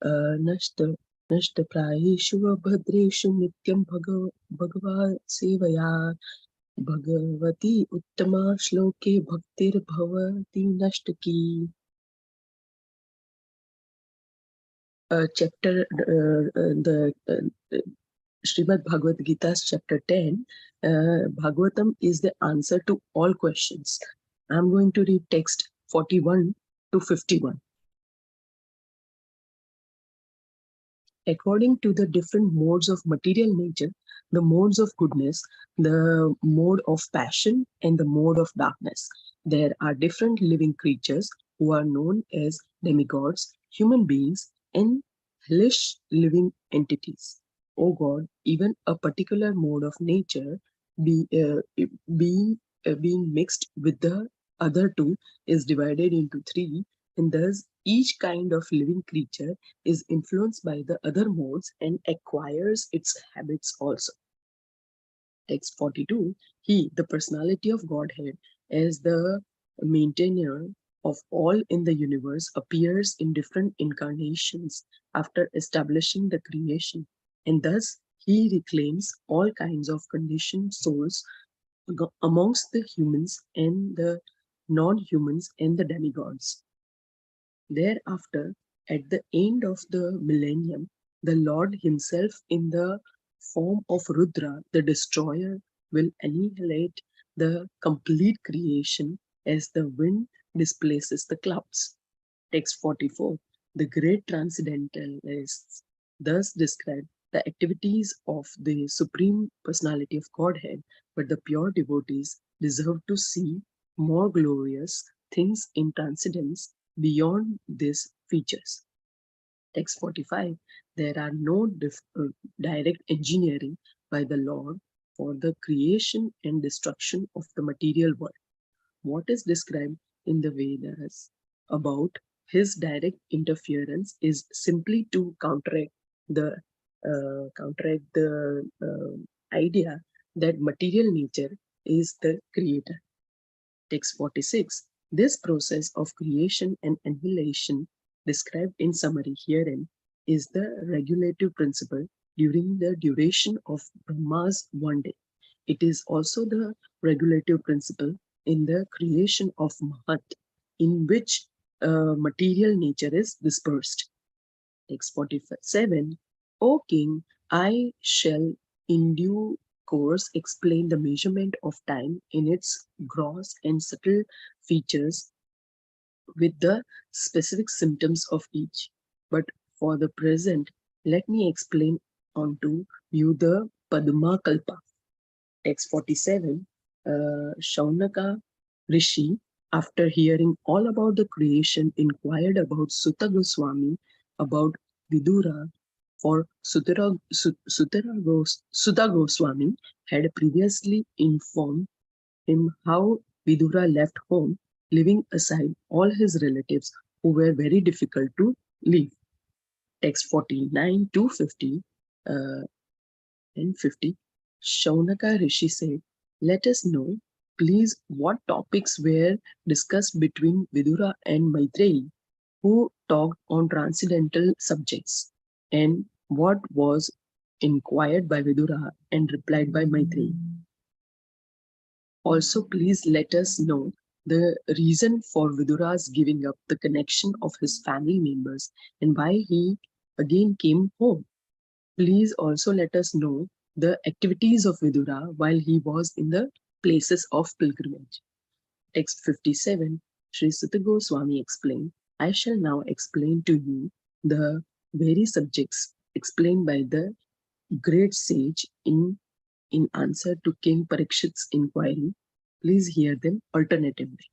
नष्ट नष्टप्रायेषु अभद्रेषु नित्यं भगवा सेवया भगवती उत्तमा श्लोके भक्तिर्भवति नष्टकी. Chapter the Srimad Bhagavad Gita's chapter 10, Bhagavatam is the answer to all questions. I'm going to read text 41 to 51. According to the different modes of material nature, the modes of goodness, the mode of passion, and the mode of darkness, there are different living creatures who are known as demigods, human beings, and hellish living entities. O God, even a particular mode of nature being mixed with the other two is divided into three, and thus each kind of living creature is influenced by the other modes and acquires its habits also. Text 42, he, the personality of Godhead, as the maintainer of all in the universe, appears in different incarnations after establishing the creation, and thus he reclaims all kinds of conditioned souls amongst the humans and the non-humans and the demigods. Thereafter, at the end of the millennium, the Lord himself in the form of Rudra, the destroyer, will annihilate the complete creation as the wind displaces the clouds. Text 44. The great transcendentalists thus describe the activities of the Supreme Personality of Godhead, but the pure devotees deserve to see more glorious things in transcendence beyond these features. Text 45. There are no direct engineering by the Lord for the creation and destruction of the material world. What is described in the Vedas about his direct interference is simply to counteract the idea that material nature is the creator. Text 46. This process of creation and annihilation described in summary herein is the regulative principle during the duration of Brahma's one day. It is also the regulative principle in the creation of Mahat, in which material nature is dispersed. Text 47. O king, I shall in due course explain the measurement of time in its gross and subtle features with the specific symptoms of each. But for the present, let me explain unto you the Padma Kalpa. Text 47. Shaunaka Rishi, after hearing all about the creation, inquired about Sutta Goswami, about Vidura, for Sutta Goswami had previously informed him how Vidura left home, leaving aside all his relatives who were very difficult to leave. Text 49 to 50 and 50. Shaunaka Rishi said, let us know, please, what topics were discussed between Vidura and Maitreyi, who talked on transcendental subjects, and what was inquired by Vidura and replied by Maitreyi. Also, please let us know the reason for Vidura's giving up the connection of his family members and why he again came home. Please also let us know the activities of Vidura while he was in the places of pilgrimage. Text 57, Sri Sutta Goswami explained, I shall now explain to you the very subjects explained by the great sage in answer to King Parikshit's inquiry. Please hear them alternatively.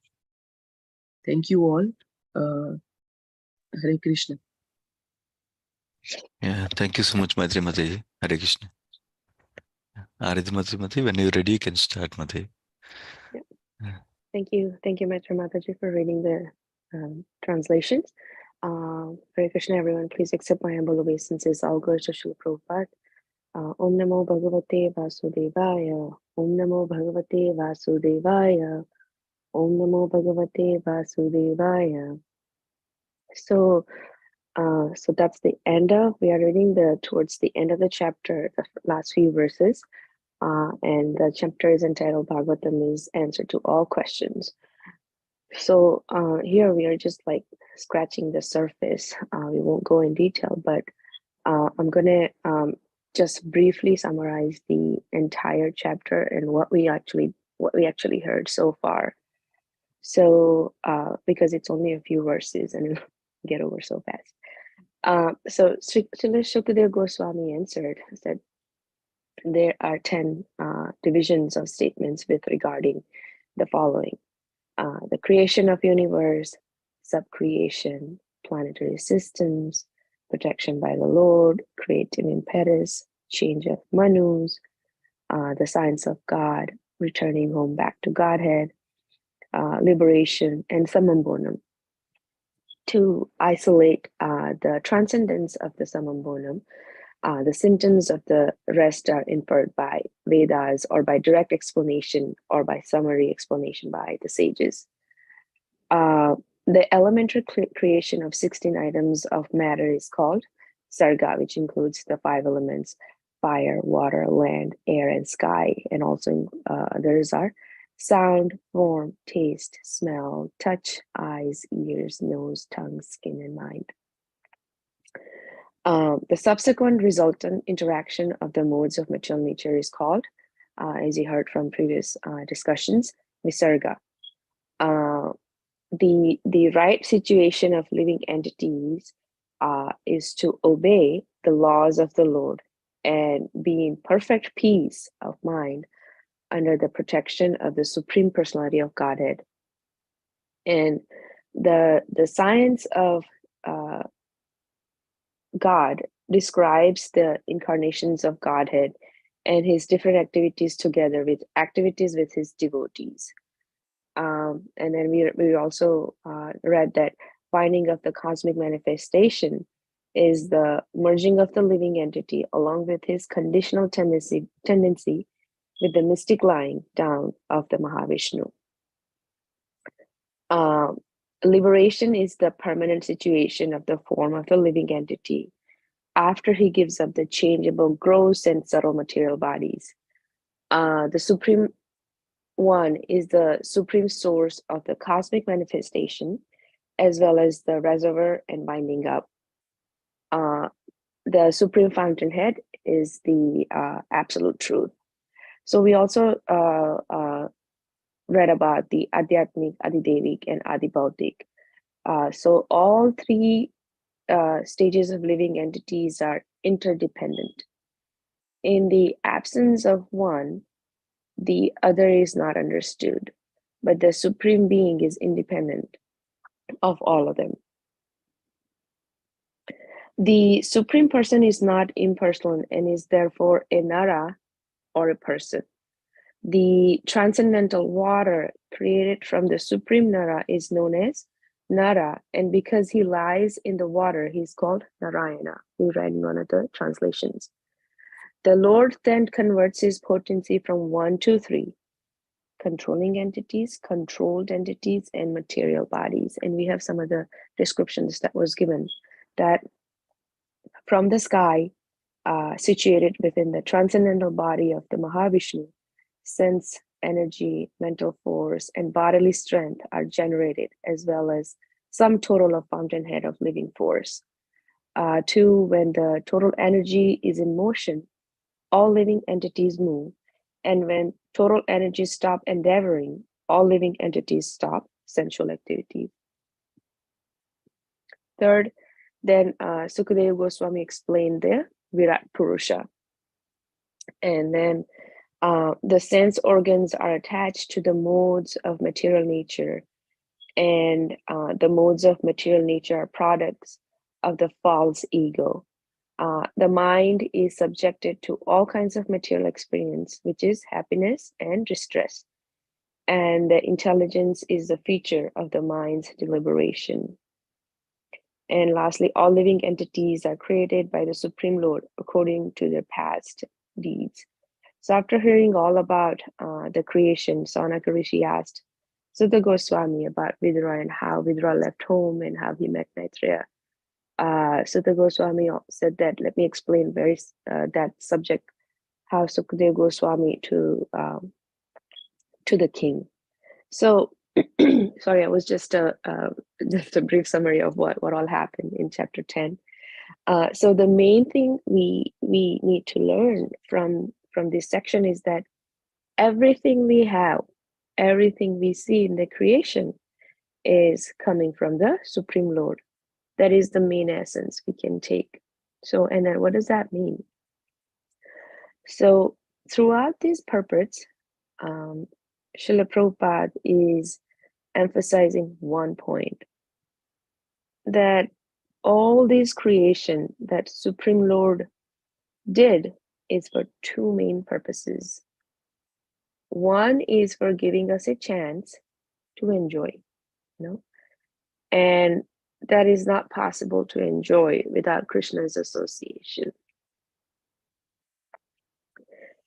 Thank you all. Hare Krishna. Yeah, thank you so much, Madhuri Mataji. Hare Krishna. Aradhya Mataji, when you're ready, you can start, Madhavi. Yeah. Thank you, Madhuri Mataji, for reading the translations. Hare Krishna, everyone. Please accept my humble obeisances. All glories to Srila Prabhupada. Om Namo Bhagavate Vasudevaya. Om Namo Bhagavate Vasudevaya. Om Namo Bhagavate Vasudevaya. So, So that's the end of, we are reading towards the end of the chapter, the last few verses. And the chapter is entitled Bhagavatam is Answer to All Questions. So here we are just like scratching the surface. We won't go in detail, but I'm gonna just briefly summarize the entire chapter and what we actually heard so far. So because it's only a few verses and it'll get over so fast. So Srila Shukadeva Goswami answered, said, there are 10 divisions of statements with regarding the following. The creation of universe, subcreation, planetary systems, protection by the Lord, creative impetus, change of manus, the science of God, returning home back to Godhead, liberation, and samambonam. To isolate the transcendence of the samambonam, the symptoms of the rest are inferred by Vedas or by direct explanation or by summary explanation by the sages. The elementary creation of 16 items of matter is called Sarga, which includes the 5 elements: fire, water, land, air, and sky. And also others are sound, form, taste, smell, touch, eyes, ears, nose, tongue, skin, and mind. The subsequent resultant interaction of the modes of material nature is called, as you heard from previous discussions, Visarga. The right situation of living entities is to obey the laws of the Lord and be in perfect peace of mind under the protection of the Supreme Personality of Godhead. And the science of God describes the incarnations of Godhead and his different activities together with activities with his devotees. And then we also read that finding of the cosmic manifestation is the merging of the living entity along with his conditional tendency with the mystic lying down of the Mahavishnu. Liberation is the permanent situation of the form of the living entity after he gives up the changeable gross and subtle material bodies. The Supreme One is the supreme source of the cosmic manifestation, as well as the reservoir and binding up. The supreme fountainhead is the absolute truth. So we also read about the Adhyatmic, Adidevic, and Adibhautik. So all 3 stages of living entities are interdependent. In the absence of one, the other is not understood, but the Supreme Being is independent of all of them. The Supreme Person is not impersonal and is therefore a Nara or a person. The transcendental water created from the Supreme Nara is known as Nara, and because he lies in the water, he is called Narayana. We read in one of the translations. The Lord then converts his potency from 1 to 3, controlling entities, controlled entities, and material bodies. And we have some of the descriptions that was given, that from the sky, situated within the transcendental body of the Mahavishnu, sense, energy, mental force, and bodily strength are generated, as well as some total of fountainhead of living force. 2, when the total energy is in motion, all living entities move. And when total energy stop endeavoring, all living entities stop sensual activities. 3rd, then Sukadeva Goswami explained the Virat Purusha. And then the sense organs are attached to the modes of material nature, and the modes of material nature are products of the false ego. The mind is subjected to all kinds of material experience, which is happiness and distress. And the intelligence is the feature of the mind's deliberation. And lastly, all living entities are created by the Supreme Lord according to their past deeds. So after hearing all about the creation, Sanaka Rishi asked Sutta Goswami about Vidura and how Vidura left home and how he met Maitreya. Sutta Goswami said that, let me explain that subject, how Sukadeva Goswami to the king. So, sorry, I was just a brief summary of what all happened in chapter 10. So the main thing we need to learn from this section is that everything we have, everything we see in the creation is coming from the Supreme Lord. That is the main essence we can take. So, and then what does that mean? So throughout these purports, Srila Prabhupada is emphasizing one point, that all this creation that Supreme Lord did is for two main purposes. One is for giving us a chance to enjoy, and that is not possible to enjoy without Krishna's association.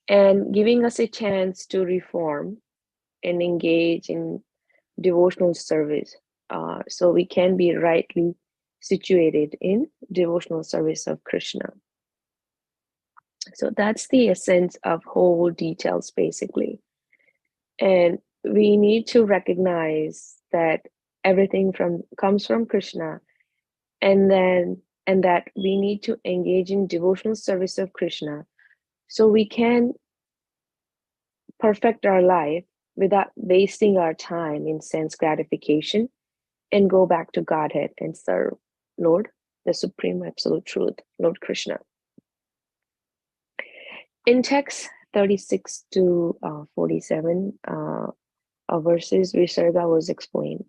And giving us a chance to reform and engage in devotional service, so we can be rightly situated in devotional service of Krishna. So that's the essence of whole details, basically. And we need to recognize that everything comes from Krishna, and that we need to engage in devotional service of Krishna so we can perfect our life without wasting our time in sense gratification, and go back to Godhead and serve Lord, the Supreme Absolute Truth, Lord Krishna. In text 36 to 47 verses, Visarga was explained.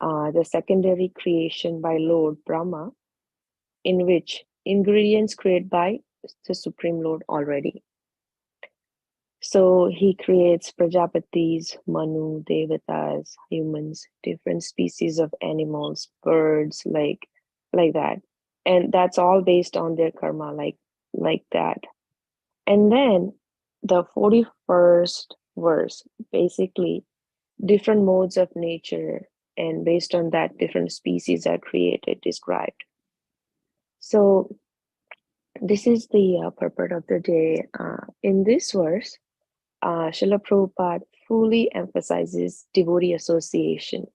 The secondary creation by Lord Brahma, in which ingredients created by the Supreme Lord already. So he creates Prajapatis, Manu, Devatas, humans, different species of animals, birds, like that. And that's all based on their karma, like that. And then the 41st verse, basically different modes of nature, and based on that, different species are created, described. So this is the purport of the day. In this verse, Srila Prabhupada fully emphasizes devotee association.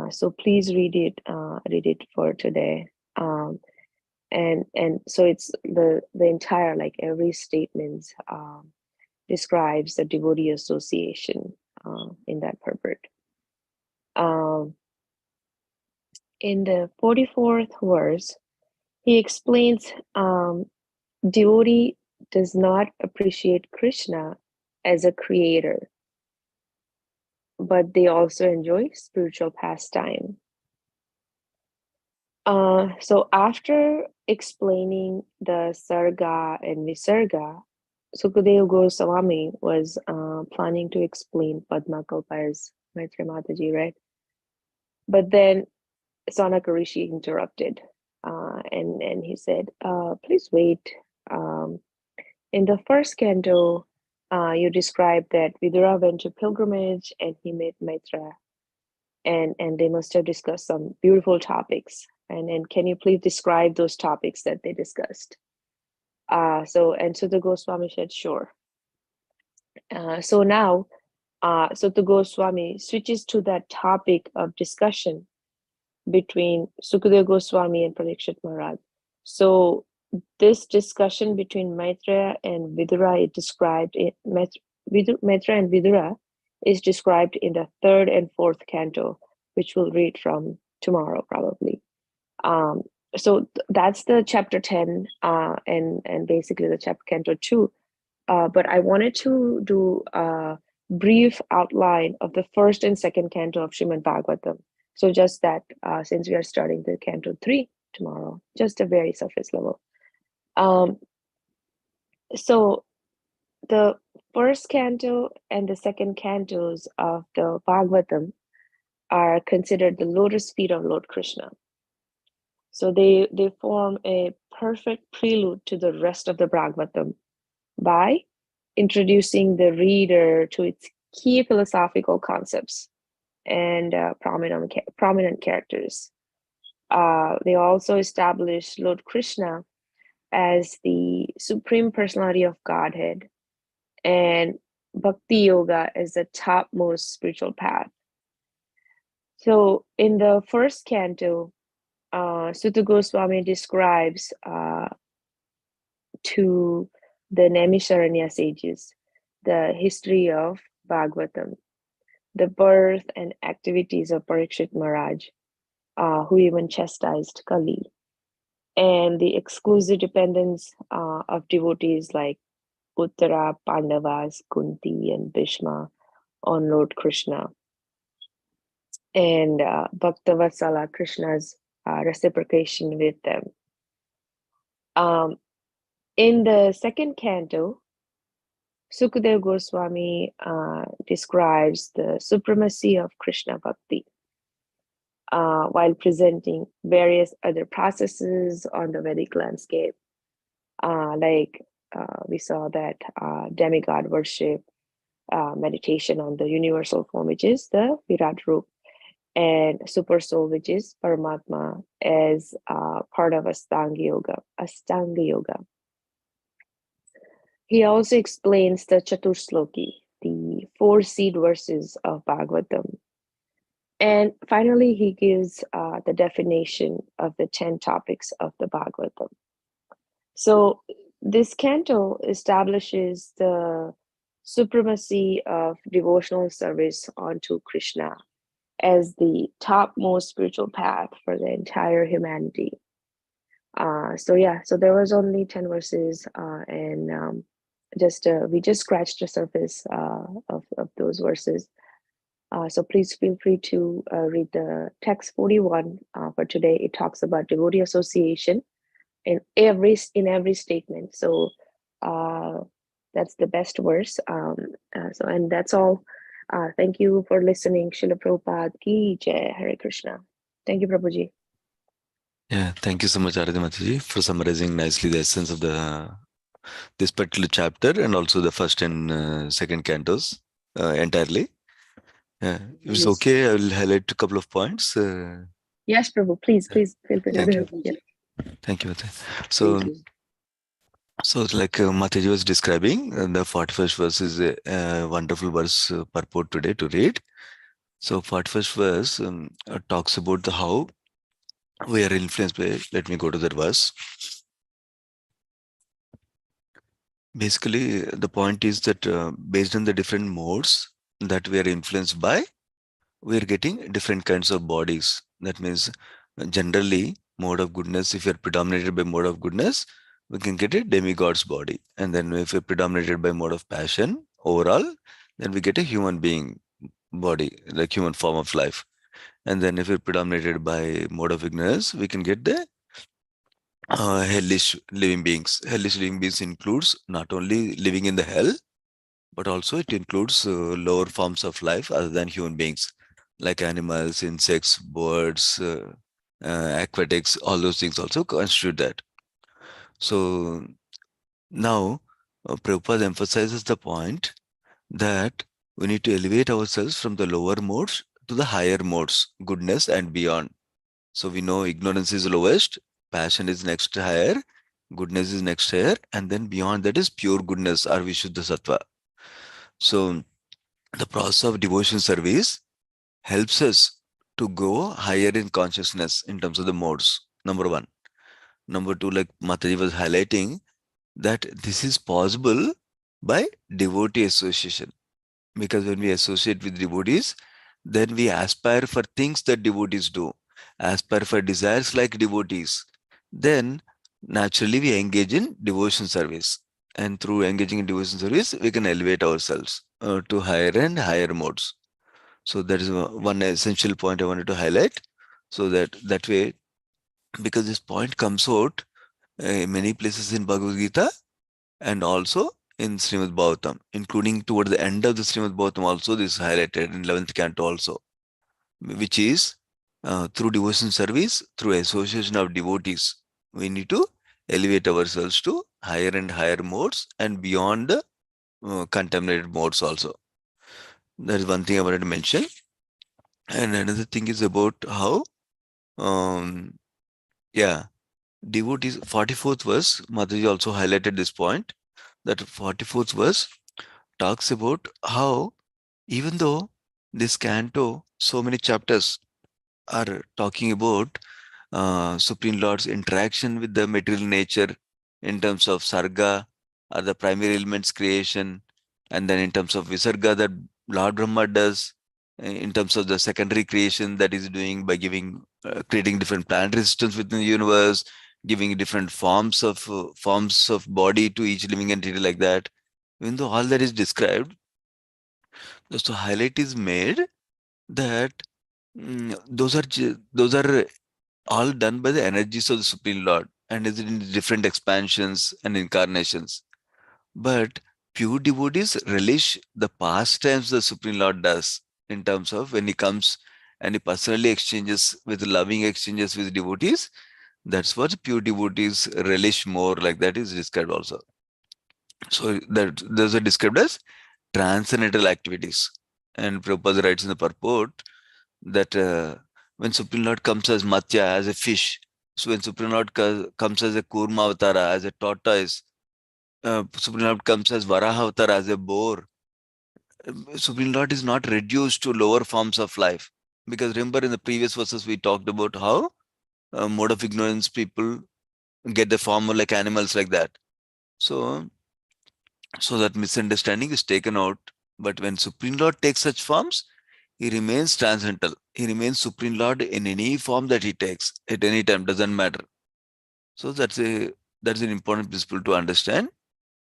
So please read it for today. And so it's the entire, like every statement describes the devotee association in that purport. In the 44th verse, he explains devotee does not appreciate Krishna as a creator, but they also enjoy spiritual pastime. So after explaining the Sarga and Visarga, Sukadeva Goswami was planning to explain Padmakalpa as Maitreya Mataji, right? But then Sanaka Rishi interrupted, and he said, please wait. In the first canto, you described that Vidura went to pilgrimage and he met Maitreya, and they must have discussed some beautiful topics. And can you please describe those topics that they discussed? So the Goswami said, sure. So now, the Goswami switches to that topic of discussion between Sukadeva Goswami and Parikshit Maharaj. So this discussion between Maitreya and Vidura is described in Maitreya and Vidura is described in the 3rd and 4th canto, which we'll read from tomorrow probably. So that's the chapter 10 and basically the chapter canto 2. But I wanted to do a brief outline of the 1st and 2nd canto of Srimad Bhagavatam. So just that, since we are starting the canto 3 tomorrow, just a very surface level. So the 1st canto and the 2nd cantos of the Bhagavatam are considered the lotus feet of Lord Krishna. So they form a perfect prelude to the rest of the Bhagavatam by introducing the reader to its key philosophical concepts and prominent characters. They also established Lord Krishna as the Supreme Personality of Godhead, and Bhakti Yoga as the topmost spiritual path. So in the first canto, Sutta Goswami describes to the Naimisharanya sages the history of Bhagavatam, the birth and activities of Parikshit Maharaj, who even chastised Kali, and the exclusive dependence of devotees like Uttara, Pandavas, Kunti, and Bhishma on Lord Krishna, and Bhaktavatsala, Krishna's reciprocation with them. In the second canto, Sukadeva Goswami describes the supremacy of Krishna Bhakti while presenting various other processes on the Vedic landscape. We saw that demigod worship, meditation on the universal form, which is the Virat Rup, and Super Soul, which is Paramatma, as part of Astanga Yoga. He also explains the Chatursloki, the 4 seed verses of Bhagavatam. And finally, he gives the definition of the 10 topics of the Bhagavatam. So this canto establishes the supremacy of devotional service onto Krishna as the topmost spiritual path for the entire humanity. So there was only 10 verses, and we just scratched the surface of those verses. So please feel free to read the text 41 for today. It talks about devotee association in every statement. So that's the best verse. And that's all. Thank you for listening. Srila Prabhupada ki jai. Hare Krishna. Thank you, Prabhuji. Yeah, thank you so much, Aradhya Mataji, for summarizing nicely the essence of this particular chapter and also the first and second cantos entirely. If it's okay, I will highlight a couple of points. Yes, Prabhu, please feel free to do it. Yeah. Thank you, Mataji. So like Mataji was describing, the 41st verse is a wonderful verse purport today to read. So 41st verse talks about how we are influenced by, let me go to that verse. Basically, the point is that based on the different modes that we are influenced by, we are getting different kinds of bodies. That means generally mode of goodness, if you're predominated by mode of goodness, we can get a demigod's body. And then if you're predominated by mode of passion overall, then we get a human being body, like human form of life. And then if you're predominated by mode of ignorance, we can get the hellish living beings. Hellish living beings includes not only living in the hell, but also it includes lower forms of life other than human beings, like animals, insects, birds, aquatics, all those things also constitute that. So now Prabhupada emphasizes the point that we need to elevate ourselves from the lower modes to the higher modes, goodness and beyond. So we know ignorance is lowest, passion is next higher, goodness is next higher, and then beyond that is pure goodness or Vishuddha Sattva. So the process of devotion service helps us to go higher in consciousness in terms of the modes, number one. Number two, like Mataji was highlighting, that this is possible by devotee association. Because when we associate with devotees, then we aspire for things that devotees do, aspire for desires like devotees. Then naturally we engage in devotion service. And through engaging in devotion service, we can elevate ourselves to higher and higher modes. So that is one essential point I wanted to highlight. So that way, because this point comes out in many places in Bhagavad Gita and also in Srimad Bhagavatam, including toward the end of the Srimad Bhagavatam also, this is highlighted in 11th canto also, which is through devotion service, through association of devotees, we need to elevate ourselves to higher and higher modes and beyond the contaminated modes also. That is one thing I wanted to mention. And another thing is about how Yeah, devotees, 44th verse, Madhavi also highlighted this point, that 44th verse talks about how even though this canto, so many chapters are talking about Supreme Lord's interaction with the material nature in terms of Sarga or the primary elements creation, and then in terms of Visarga that Lord Brahma does, in terms of the secondary creation that is doing by giving, creating different planetary systems within the universe, giving different forms of body to each living entity like that. Even though all that is described, just to highlight is made that those are all done by the energies of the Supreme Lord and is in different expansions and incarnations. But pure devotees relish the pastimes the Supreme Lord does in terms of when he comes and he personally exchanges with loving exchanges with devotees. That's what pure devotees relish more, like that is described also. So that those are described as transcendental activities. And Prabhupada writes in the purport that when Supreme Lord comes as Matya, as a fish, so when Supreme Lord comes as a Kurma Avatara, as a tortoise, Supreme Lord comes as Varaha Avatara, as a boar, Supreme Lord is not reduced to lower forms of life. Because remember in the previous verses we talked about how mode of ignorance people get the form like animals like that. So, so that misunderstanding is taken out. But when Supreme Lord takes such forms, he remains transcendental. He remains Supreme Lord in any form that he takes at any time, doesn't matter. So that's an important principle to understand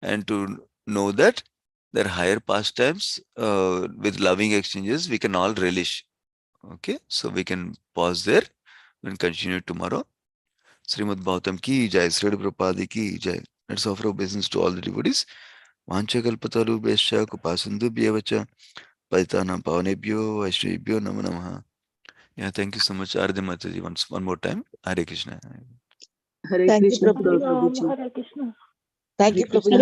and to know that there are higher pastimes with loving exchanges we can all relish. Okay, so we can pause there and continue tomorrow. Srimad Bhagavatam ki jai, Sri Prabhupada ki jai. Let's offer obeisance to all the devotees. Vanchakalpataru besha kupasandu bhyavacha Paitanam Pavanebhyo Vaishnavibhyo Namo Namaha. Yeah, thank you so much, Aradhya Mataji. One more time. Hare Krishna. Hare Thank you, Krishna, Prabhuji. Prabhuji. Thank Hare you, Krishna. Prabhuji.